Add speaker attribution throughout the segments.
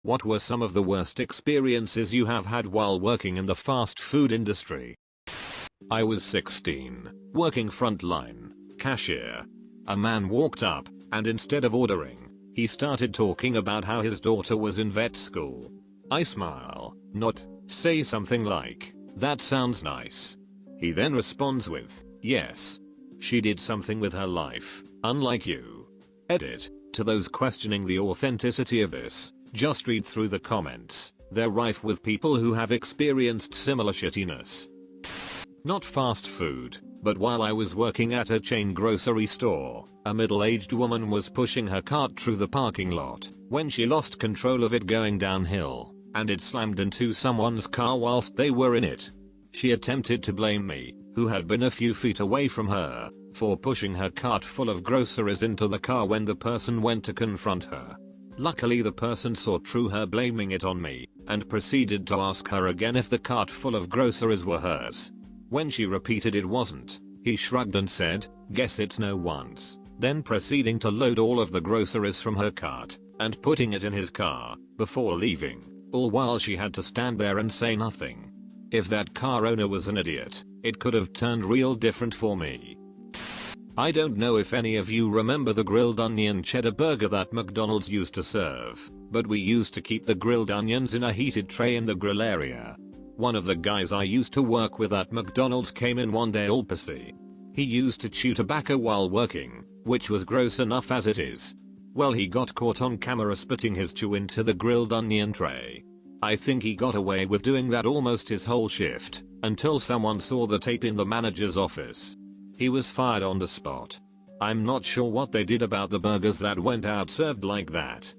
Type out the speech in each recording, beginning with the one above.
Speaker 1: What were some of the worst experiences you have had while working in the fast food industry? I was 16, working frontline, cashier. A man walked up, and instead of ordering, he started talking about how his daughter was in vet school. I smile, nod, say something like, "That sounds nice." He then responds with, "Yes. She did something with her life, unlike you." Edit. To those questioning the authenticity of this, just read through the comments. They're rife with people who have experienced similar shittiness. Not fast food, but while I was working at a chain grocery store, a middle-aged woman was pushing her cart through the parking lot when she lost control of it going downhill, and it slammed into someone's car whilst they were in it. She attempted to blame me, who had been a few feet away from her, for pushing her cart full of groceries into the car when the person went to confront her. Luckily the person saw through her blaming it on me, and proceeded to ask her again if the cart full of groceries were hers. When she repeated it wasn't, he shrugged and said, "Guess it's no one's," then proceeding to load all of the groceries from her cart, and putting it in his car, before leaving, all while she had to stand there and say nothing. If that car owner was an idiot, it could have turned real different for me. I don't know if any of you remember the grilled onion cheddar burger that McDonald's used to serve, but we used to keep the grilled onions in a heated tray in the grill area. One of the guys I used to work with at McDonald's came in one day all pissy. He used to chew tobacco while working, which was gross enough as it is. Well, he got caught on camera spitting his chew into the grilled onion tray. I think he got away with doing that almost his whole shift, until someone saw the tape in the manager's office. He was fired on the spot. I'm not sure what they did about the burgers that went out served like that.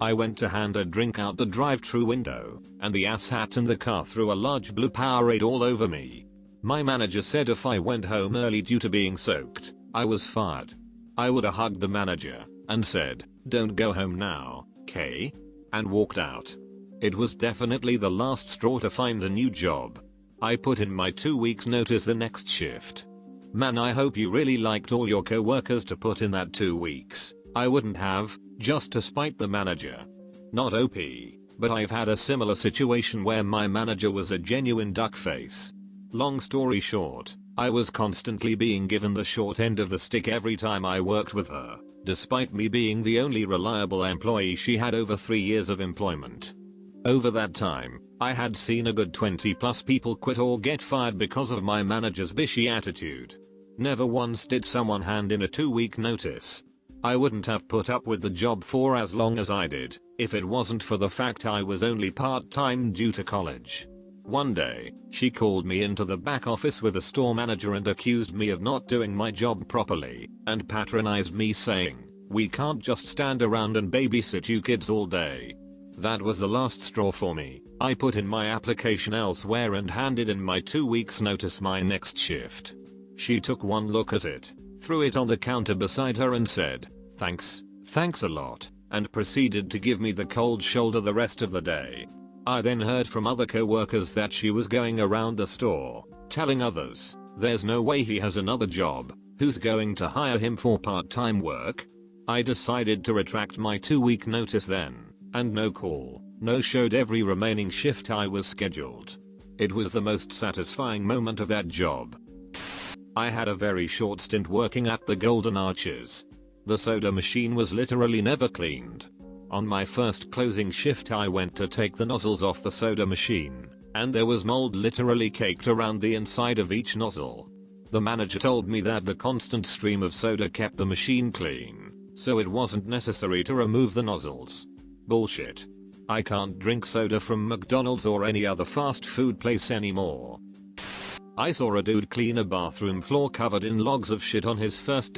Speaker 1: I went to hand a drink out the drive-thru window, and the asshat in the car threw a large blue Powerade all over me. My manager said if I went home early due to being soaked, I was fired. I woulda hugged the manager, and said, "Don't go home now, K?" and walked out. It was definitely the last straw to find a new job. I put in my 2 weeks notice the next shift. Man, I hope you really liked all your co-workers to put in that 2 weeks. I wouldn't have, just to spite the manager. Not OP, but I've had a similar situation where my manager was a genuine duckface. Long story short, I was constantly being given the short end of the stick every time I worked with her, despite me being the only reliable employee she had over 3 years of employment. Over that time, I had seen a good 20 plus people quit or get fired because of my manager's bitchy attitude. Never once did someone hand in a 2-week notice. I wouldn't have put up with the job for as long as I did, if it wasn't for the fact I was only part-time due to college. One day, she called me into the back office with a store manager and accused me of not doing my job properly, and patronized me saying, "We can't just stand around and babysit you kids all day." That was the last straw for me. I put in my application elsewhere and handed in my 2 weeks notice my next shift. She took one look at it, threw it on the counter beside her and said, thanks a lot, and proceeded to give me the cold shoulder the rest of the day. I then heard from other co-workers that she was going around the store, telling others, "There's no way he has another job, who's going to hire him for part-time work?" I decided to retract my 2-week notice then, and no call, no showed every remaining shift I was scheduled. It was the most satisfying moment of that job. I had a very short stint working at the Golden Arches. The soda machine was literally never cleaned. On my first closing shift I went to take the nozzles off the soda machine, and there was mold literally caked around the inside of each nozzle. The manager told me that the constant stream of soda kept the machine clean, so it wasn't necessary to remove the nozzles. Bullshit. I can't drink soda from McDonald's or any other fast food place anymore. I saw a dude clean a bathroom floor covered in logs of shit on his first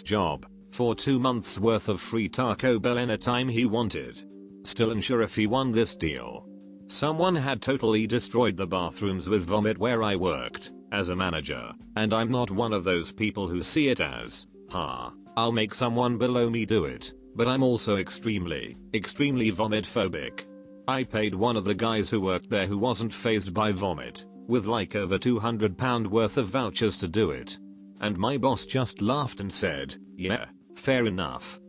Speaker 1: job, for 2 months worth of free Taco Bell anytime he wanted. Still unsure if he won this deal. Someone had totally destroyed the bathrooms with vomit where I worked, as a manager, and I'm not one of those people who see it as, I'll make someone below me do it, but I'm also extremely vomit phobic. I paid one of the guys who worked there who wasn't fazed by vomit, with like over £200 worth of vouchers to do it. And my boss just laughed and said, "Yeah, fair enough."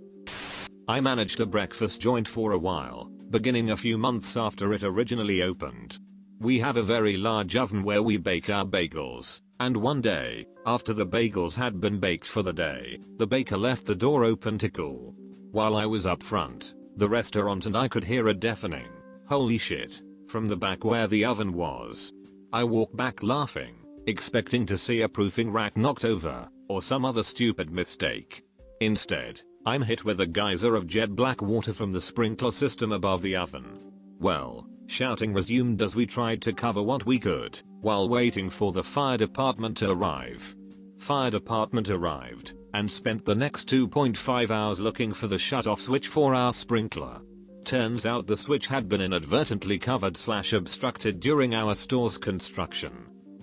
Speaker 1: I managed a breakfast joint for a while, beginning a few months after it originally opened. We have a very large oven where we bake our bagels, and one day, after the bagels had been baked for the day, the baker left the door open to cool. While I was up front, the restaurant and I could hear a deafening "holy shit" from the back where the oven was. I walked back laughing, expecting to see a proofing rack knocked over, or some other stupid mistake. Instead, I'm hit with a geyser of jet black water from the sprinkler system above the oven. Well, shouting resumed as we tried to cover what we could, while waiting for the fire department to arrive. Fire department arrived, and spent the next 2.5 hours looking for the shut-off switch for our sprinkler. Turns out the switch had been inadvertently covered/obstructed during our store's construction.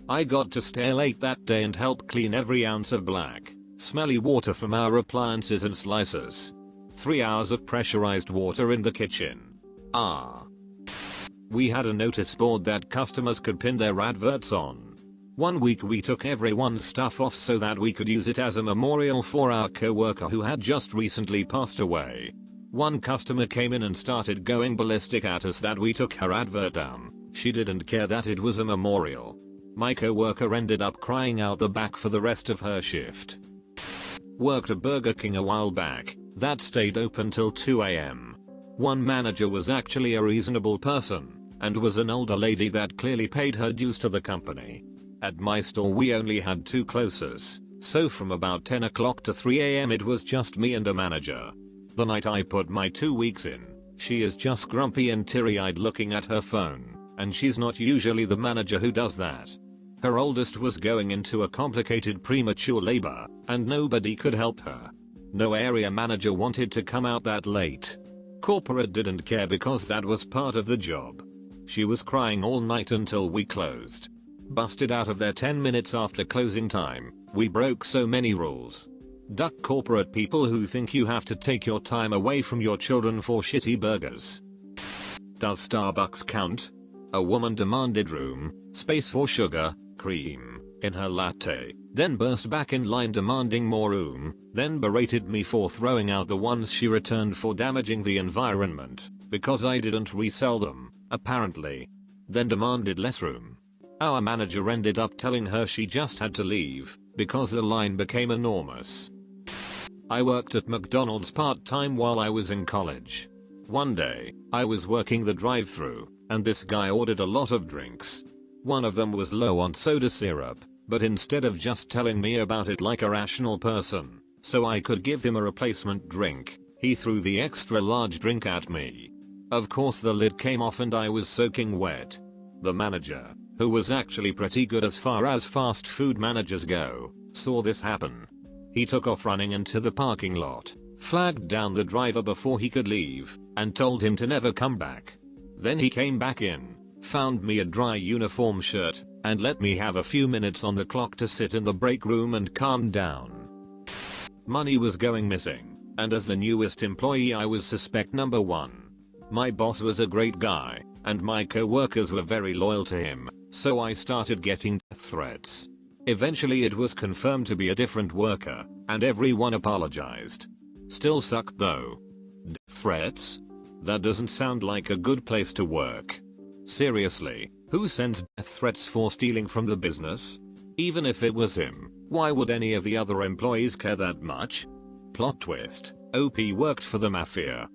Speaker 1: I got to stay late that day and help clean every ounce of black, smelly water from our appliances and slicers. 3 hours of pressurized water in the kitchen. We had a notice board that customers could pin their adverts on. One week we took everyone's stuff off so that we could use it as a memorial for our coworker who had just recently passed away. One customer came in and started going ballistic at us that we took her advert down. She didn't care that it was a memorial. My coworker ended up crying out the back for the rest of her shift. Worked at Burger King a while back, that stayed open till 2 AM. One manager was actually a reasonable person, and was an older lady that clearly paid her dues to the company. At my store we only had 2 closers, so from about 10 o'clock to 3 AM it was just me and a manager. The night I put my 2 weeks in, she is just grumpy and teary-eyed looking at her phone, and she's not usually the manager who does that. Her oldest was going into a complicated premature labor, and nobody could help her. No area manager wanted to come out that late. Corporate didn't care because that was part of the job. She was crying all night until we closed. Busted out of there 10 minutes after closing time. We broke so many rules. Duck corporate people who think you have to take your time away from your children for shitty burgers. Does Starbucks count? A woman demanded room, space for sugar, cream, in her latte, then burst back in line demanding more room, then berated me for throwing out the ones she returned for damaging the environment, because I didn't resell them, apparently. Then demanded less room. Our manager ended up telling her she just had to leave, because the line became enormous. I worked at McDonald's part-time while I was in college. One day, I was working the drive-thru, and this guy ordered a lot of drinks. One of them was low on soda syrup, but instead of just telling me about it like a rational person, so I could give him a replacement drink, he threw the extra large drink at me. Of course the lid came off and I was soaking wet. The manager, who was actually pretty good as far as fast food managers go, saw this happen. He took off running into the parking lot, flagged down the driver before he could leave, and told him to never come back. Then he came back in, found me a dry uniform shirt, and let me have a few minutes on the clock to sit in the break room and calm down. Money was going missing, and as the newest employee I was suspect number 1. My boss was a great guy, and my co-workers were very loyal to him, so I started getting death threats. Eventually it was confirmed to be a different worker, and everyone apologized. Still sucked though. Death threats? That doesn't sound like a good place to work. Seriously, who sends death threats for stealing from the business? Even if it was him, why would any of the other employees care that much? Plot twist, OP worked for the mafia.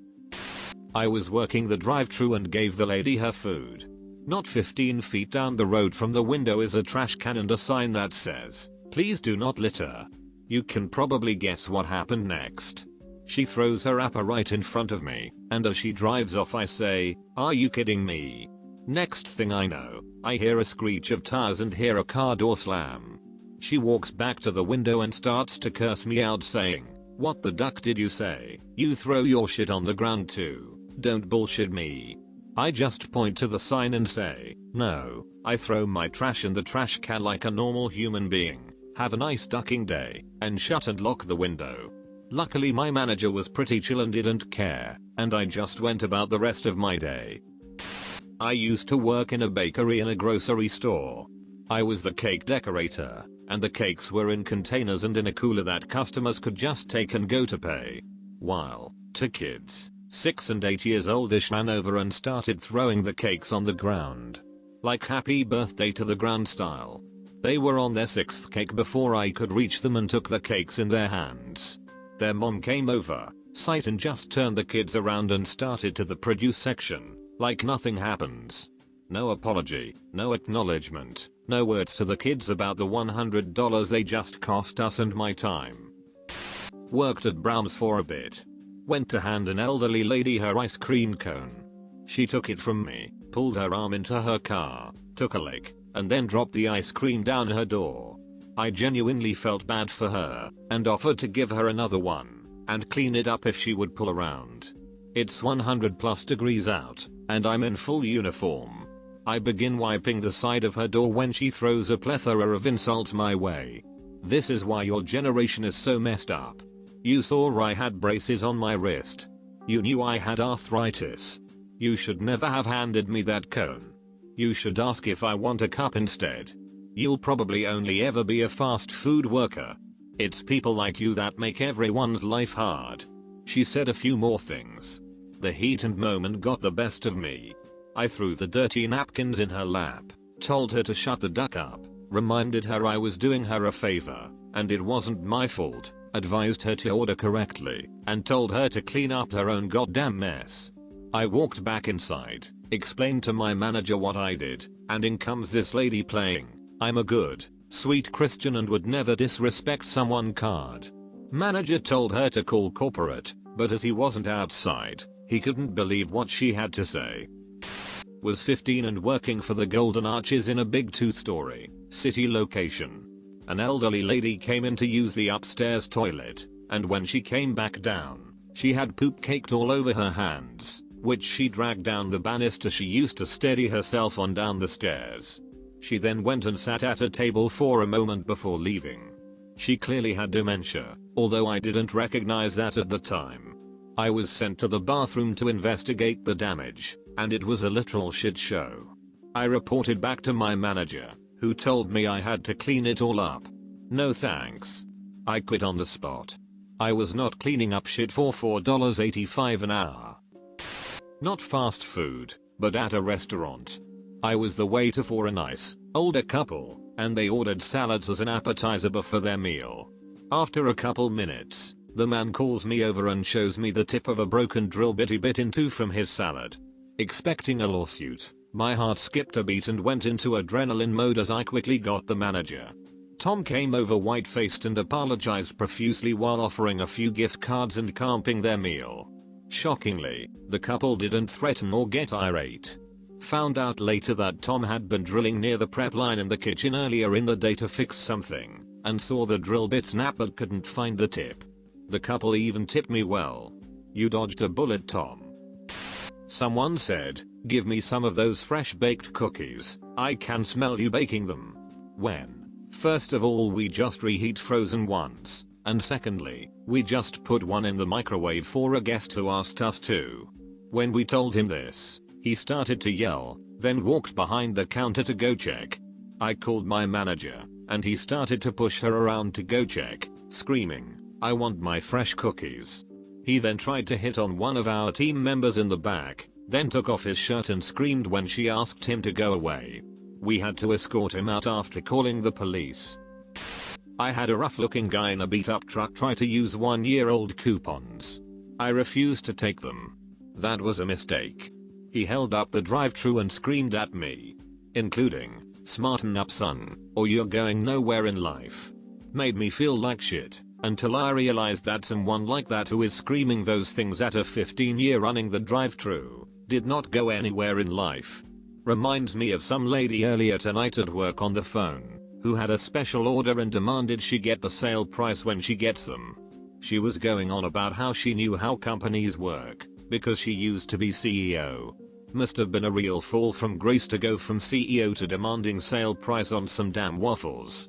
Speaker 1: I was working the drive-thru and gave the lady her food. Not 15 feet down the road from the window is a trash can and a sign that says, "Please do not litter." You can probably guess what happened next. She throws her wrapper right in front of me, and as she drives off I say, "Are you kidding me?" Next thing I know, I hear a screech of tires and hear a car door slam. She walks back to the window and starts to curse me out saying, "What the duck did you say? You throw your shit on the ground too. Don't bullshit me." I just point to the sign and say, "No, I throw my trash in the trash can like a normal human being. Have a nice ducking day," and shut and lock the window. Luckily my manager was pretty chill and didn't care, and I just went about the rest of my day. I used to work in a bakery in a grocery store. I was the cake decorator, and the cakes were in containers and in a cooler that customers could just take and go to pay. While Two kids, 6 and 8 years oldish, ran over and started throwing the cakes on the ground. Like happy birthday to the ground style. They were on their 6th cake before I could reach them and took the cakes in their hands. Their mom came over, sight, and just turned the kids around and started to the produce section, like nothing happens. No apology, no acknowledgement, no words to the kids about the $100 they just cost us and my time. Worked at Browns for a bit. Went to hand an elderly lady her ice cream cone. She took it from me, pulled her arm into her car, took a lick, and then dropped the ice cream down her door. I genuinely felt bad for her, and offered to give her another one, and clean it up if she would pull around. It's 100+ degrees out, and I'm in full uniform. I begin wiping the side of her door when she throws a plethora of insults my way. This is why your generation is so messed up. You saw I had braces on my wrist. You knew I had arthritis. You should never have handed me that cone. You should ask if I want a cup instead. You'll probably only ever be a fast food worker. It's people like you that make everyone's life hard. She said a few more things. The heat and moment got the best of me. I threw the dirty napkins in her lap, told her to shut the duck up, reminded her I was doing her a favor, and it wasn't my fault, advised her to order correctly, and told her to clean up her own goddamn mess. I walked back inside, explained to my manager what I did, and in comes this lady playing "I'm a good, sweet Christian and would never disrespect someone" card. Manager told her to call corporate, but as he wasn't outside, he couldn't believe what she had to say. Was 15 and working for the Golden Arches in a big 2-story city location. An elderly lady came in to use the upstairs toilet, and when she came back down, she had poop caked all over her hands, which she dragged down the banister she used to steady herself on down the stairs. She then went and sat at a table for a moment before leaving. She clearly had dementia, although I didn't recognize that at the time. I was sent to the bathroom to investigate the damage, and it was a literal shit show. I reported back to my manager, who told me I had to clean it all up. No thanks. I quit on the spot. I was not cleaning up shit for $4.85 an hour. Not fast food, but at a restaurant. I was the waiter for a nice, older couple, and they ordered salads as an appetizer before their meal. After a couple minutes, the man calls me over and shows me the tip of a broken drill bit he bit into from his salad. Expecting a lawsuit, my heart skipped a beat and went into adrenaline mode as I quickly got the manager. Tom came over white-faced and apologized profusely while offering a few gift cards and comping their meal. Shockingly, the couple didn't threaten or get irate. Found out later that Tom had been drilling near the prep line in the kitchen earlier in the day to fix something, and saw the drill bit snap but couldn't find the tip. The couple even tipped me well. You dodged a bullet, Tom. Someone said, "Give me some of those fresh baked cookies, I can smell you baking them." When? First of all, we just reheat frozen ones, and secondly, we just put one in the microwave for a guest who asked us to. When we told him this, he started to yell, then walked behind the counter to go check. I called my manager, and he started to push her around to go check, screaming, "I want my fresh cookies." He then tried to hit on one of our team members in the back, then took off his shirt and screamed when she asked him to go away. We had to escort him out after calling the police. I had a rough-looking guy in a beat-up truck try to use 1-year-old coupons. I refused to take them. That was a mistake. He held up the drive-thru and screamed at me, including, "Smarten up, son, or you're going nowhere in life." Made me feel like shit, until I realized that someone like that who is screaming those things at a 15-year running the drive-thru did not go anywhere in life. Reminds me of some lady earlier tonight at work on the phone, who had a special order and demanded she get the sale price when she gets them. She was going on about how she knew how companies work, because she used to be CEO. Must have been a real fall from grace to go from CEO to demanding sale price on some damn waffles.